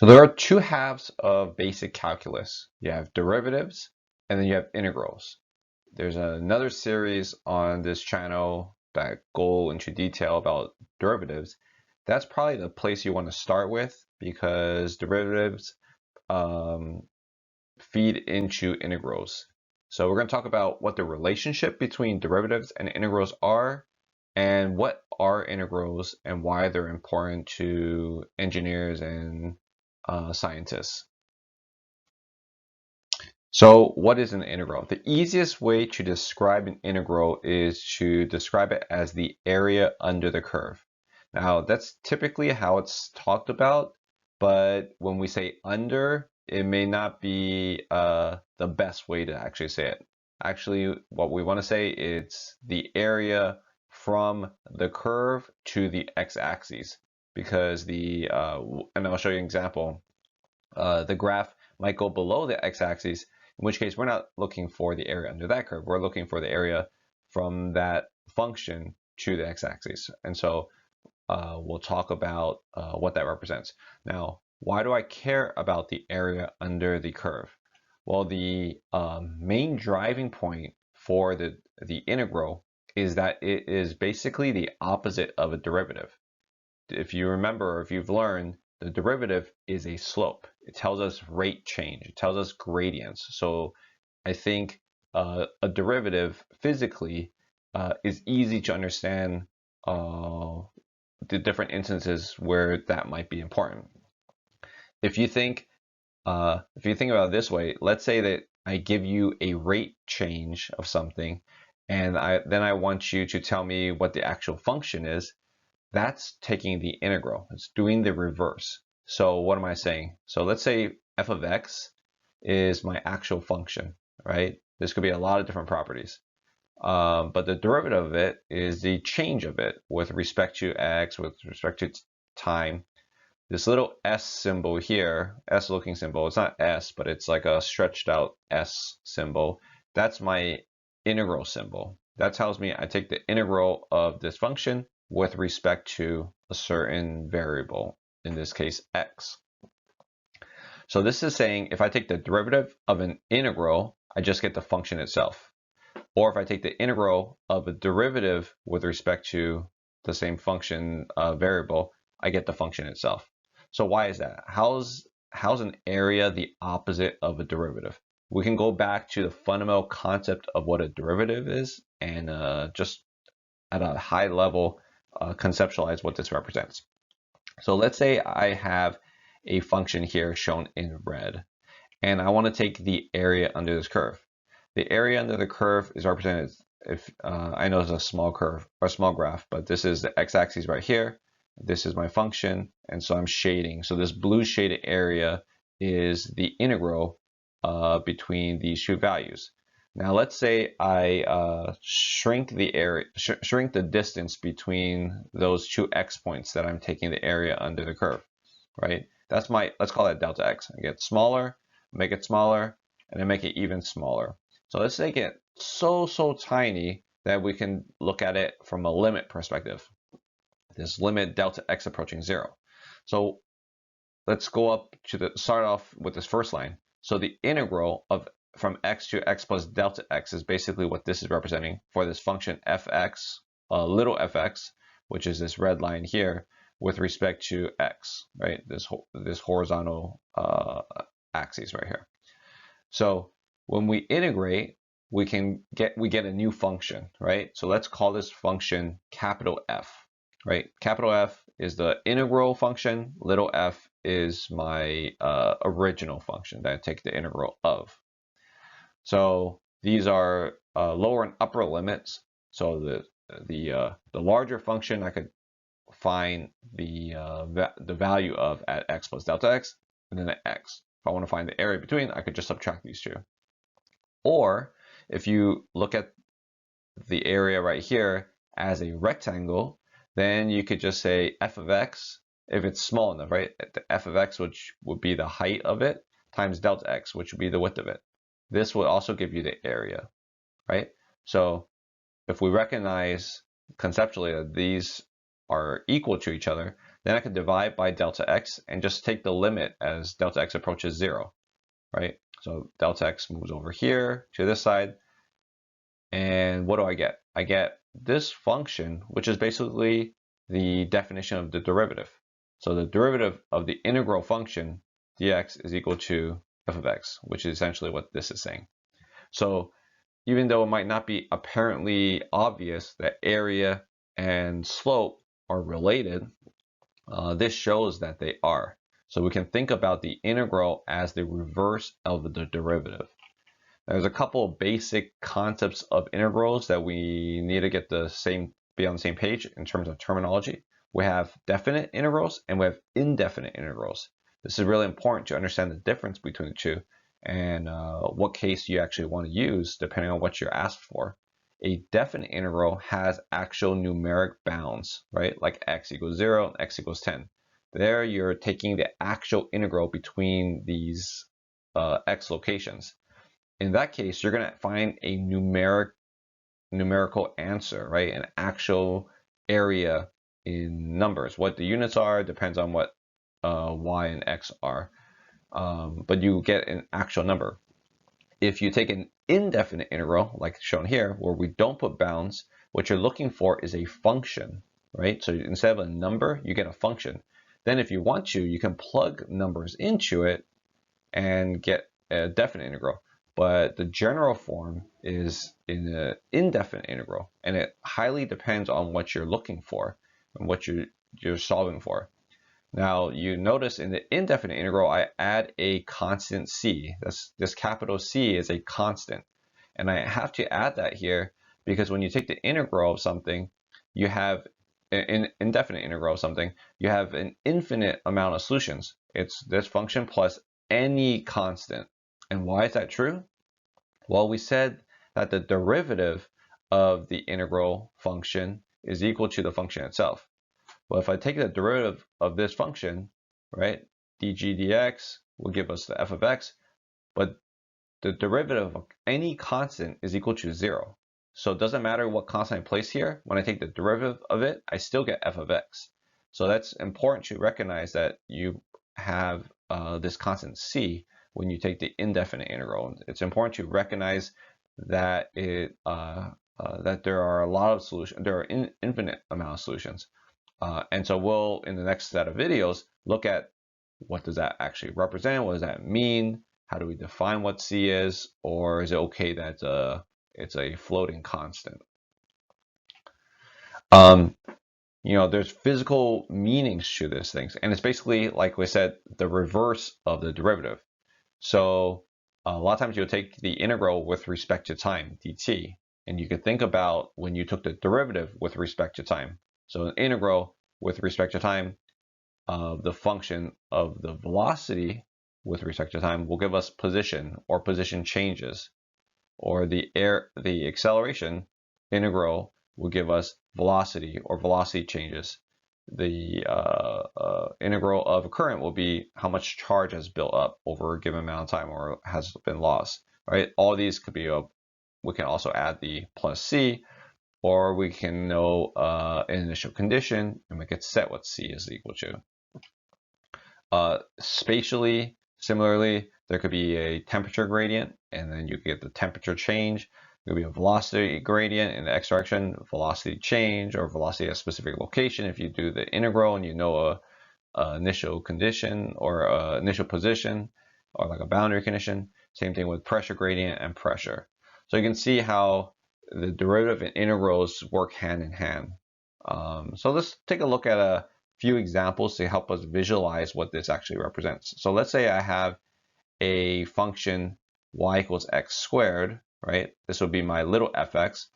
So there are two halves of basic calculus. You have derivatives and then you have integrals. There's another series on this channel that go into detail about derivatives. That's probably the place you want to start with because derivatives um, feed into integrals. So we're going to talk about what the relationship between derivatives and integrals are and what are integrals and why they're important to engineers and scientists. So what is an integral? The easiest way to describe an integral is to describe it as the area under the curve. Now that's typically how it's talked about, but when we say under, it may not be the best way to actually say it. Actually, what we want to say is the area from the curve to the x-axis, because and I'll show you an example. The graph might go below the x-axis, in which case we're not looking for the area under that curve. We're looking for the area from that function to the x-axis. And so we'll talk about what that represents. Now, why do I care about the area under the curve? Well, the main driving point for the integral is that it is basically the opposite of a derivative. If you remember, or if you've learned, the derivative is a slope. It tells us rate change. It tells us gradients. So I think a derivative physically is easy to understand the different instances where that might be important. If you think about it this way, let's say that I give you a rate change of something, and then I want you to tell me what the actual function is. That's taking the integral. It's doing the reverse. So what am I saying? So let's say f of x is my actual function, right? This could be a lot of different properties. But the derivative of it is the change of it with respect to x, with respect to time. This little s symbol here, s looking symbol, it's not s, but it's like a stretched out s symbol. That's my integral symbol. That tells me I take the integral of this function with respect to a certain variable, in this case x. So this is saying if I take the derivative of an integral, I just get the function itself. Or if I take the integral of a derivative with respect to the same function variable, I get the function itself. So why is that? How's an area the opposite of a derivative? We can go back to the fundamental concept of what a derivative is and just at a high level conceptualize what this represents. So let's say I have a function here shown in red, and I want to take the area under this curve. The area under the curve is represented, if I know it's a small curve or small graph, but this is the x-axis right here. This is my function, and so I'm shading. So this blue shaded area is the integral between these two values. Now let's say I shrink the area, shrink the distance between those two x points that I'm taking the area under the curve, right? That's let's call that delta x. I get smaller, make it smaller, and then make it even smaller. So let's make it so tiny that we can look at it from a limit perspective. This limit delta x approaching 0. So let's go up to start off with this first line. So the integral of from x to x plus delta x is basically what this is representing for this function fx, little fx, which is this red line here, with respect to x, right? This horizontal axis right here. So when we integrate, we get a new function, right? So let's call this function capital F, right? Capital F is the integral function. Little f is my original function that I take the integral of. So these are lower and upper limits. So the larger function I could find the value of at x plus delta x, and then at x. If I want to find the area between, I could just subtract these two. Or if you look at the area right here as a rectangle, then you could just say f of x, if it's small enough, right? The f of x, which would be the height of it, times delta x, which would be the width of it. This would also give you the area, right? So if we recognize conceptually that these are equal to each other, Then I can divide by delta x and just take the limit as delta x approaches 0, right? So delta x moves over here to this side. And what do I get? I get this function, which is basically the definition of the derivative. So the derivative of the integral function dx is equal to f of x, which is essentially what this is saying. So even though it might not be apparently obvious that area and slope are related, this shows that they are. So we can think about the integral as the reverse of the derivative. There's a couple of basic concepts of integrals that we need to be on the same page in terms of terminology. We have definite integrals and we have indefinite integrals. This is really important to understand the difference between the two and what case you actually want to use depending on what you're asked for. A definite integral has actual numeric bounds, right? Like x equals 0 and x equals 10. There you're taking the actual integral between these x locations. In that case, you're going to find a numerical answer, right? An actual area in numbers. What the units are depends on what y and x are, but you get an actual number. If you take an indefinite integral, like shown here, where we don't put bounds, what you're looking for is a function, right? So instead of a number, you get a function. Then if you want to, you can plug numbers into it and get a definite integral. But the general form is in an indefinite integral, and it highly depends on what you're looking for and what you're solving for. Now you notice in the indefinite integral, I add a constant c. This capital C is a constant, and I have to add that here because when you take the integral of something, you have an indefinite integral of something, you have an infinite amount of solutions. It's this function plus any constant. And why is that true? Well, we said that the derivative of the integral function is equal to the function itself. Well, if I take the derivative of this function, right, dg dx will give us the f of x, but the derivative of any constant is equal to 0. So it doesn't matter what constant I place here. When I take the derivative of it, I still get f of x. So that's important to recognize that you have this constant c when you take the indefinite integral. It's important to recognize that that there are a lot of solutions. There are infinite amount of solutions, and so we'll in the next set of videos look at what does that actually represent. What does that mean? How do we define what c is, or is it okay that it's a floating constant? You know, there's physical meanings to these things, and it's basically, like we said, the reverse of the derivative. So a lot of times you'll take the integral with respect to time, dt, and you could think about when you took the derivative with respect to time. So an integral with respect to time of the function of the velocity with respect to time will give us position or position changes, or the acceleration integral will give us velocity or velocity changes. The integral of a current will be how much charge has built up over a given amount of time or has been lost, right? All these could be, we can also add the plus c, or we can know an initial condition and we could set what c is equal to. Spatially, similarly, there could be a temperature gradient, and then you get the temperature change. There could be a velocity gradient in the x direction, velocity change, or velocity at a specific location. If you do the integral and you know a initial condition or a initial position, or like a boundary condition. Same thing with pressure gradient and pressure. So you can see how the derivative and integrals work hand in hand. So let's take a look at a few examples to help us visualize what this actually represents. So let's say I have a function y equals x squared, right? This would be my little fx,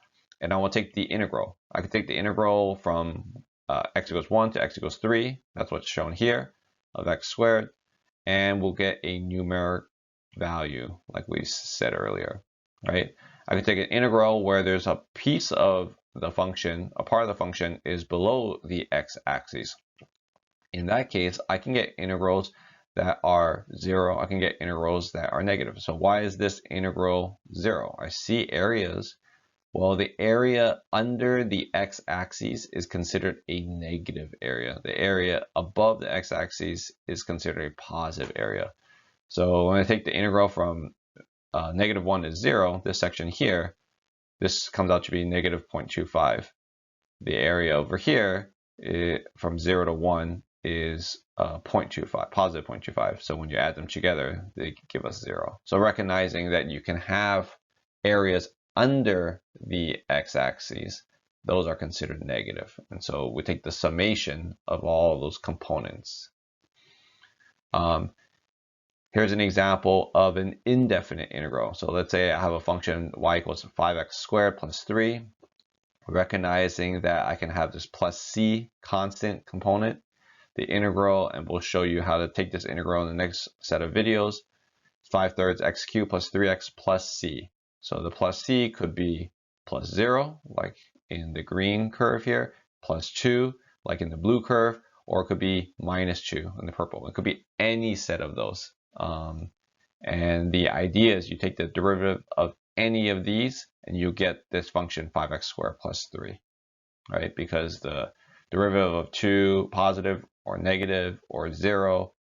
and I will take the integral. I could take the integral from x equals 1 to x equals 3. That's what's shown here of x squared, and we'll get a numeric value like we said earlier, right? I could take an integral where there's a piece of the function, a part of the function is below the x-axis. In that case, I can get integrals that are 0. I can get integrals that are negative. So why is this integral 0? I see areas Well, the area under the x-axis is considered a negative area. The area above the x-axis is considered a positive area. So when I take the integral from -1 to 0, this section here, this comes out to be negative 0.25. The area over here, from 0 to 1, is 0.25, positive 0.25. So when you add them together, they give us 0. So recognizing that you can have areas under the x-axis, those are considered negative. And so we take the summation of all of those components. Here's an example of an indefinite integral. So let's say I have a function y equals 5x squared plus 3. Recognizing that I can have this plus c constant component, the integral, and we'll show you how to take this integral in the next set of videos. 5/3 x cubed plus 3x plus c. So the plus c could be plus 0, like in the green curve here, plus 2, like in the blue curve, or it could be minus 2 in the purple. It could be any set of those. And the idea is you take the derivative of any of these and you get this function 5x squared plus 3, right? Because the derivative of 2 positive or negative or 0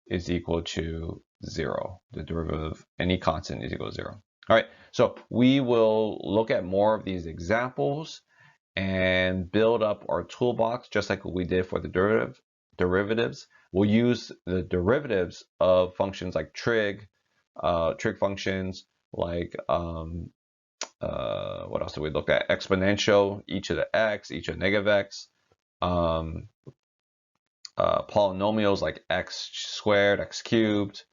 is equal to 0. The derivative of any constant is equal to 0. All right, so we will look at more of these examples and build up our toolbox just like we did for the derivatives. We'll use the derivatives of functions like trig functions, like what else did we look at? Exponential, e to the x, e to the negative x, polynomials like x squared, x cubed,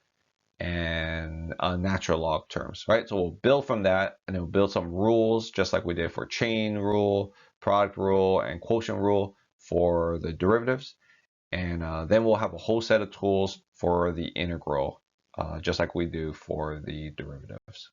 and natural log terms, right? So we'll build from that, and then we'll build some rules, just like we did for chain rule, product rule, and quotient rule for the derivatives. And then we'll have a whole set of tools for the integral, just like we do for the derivatives.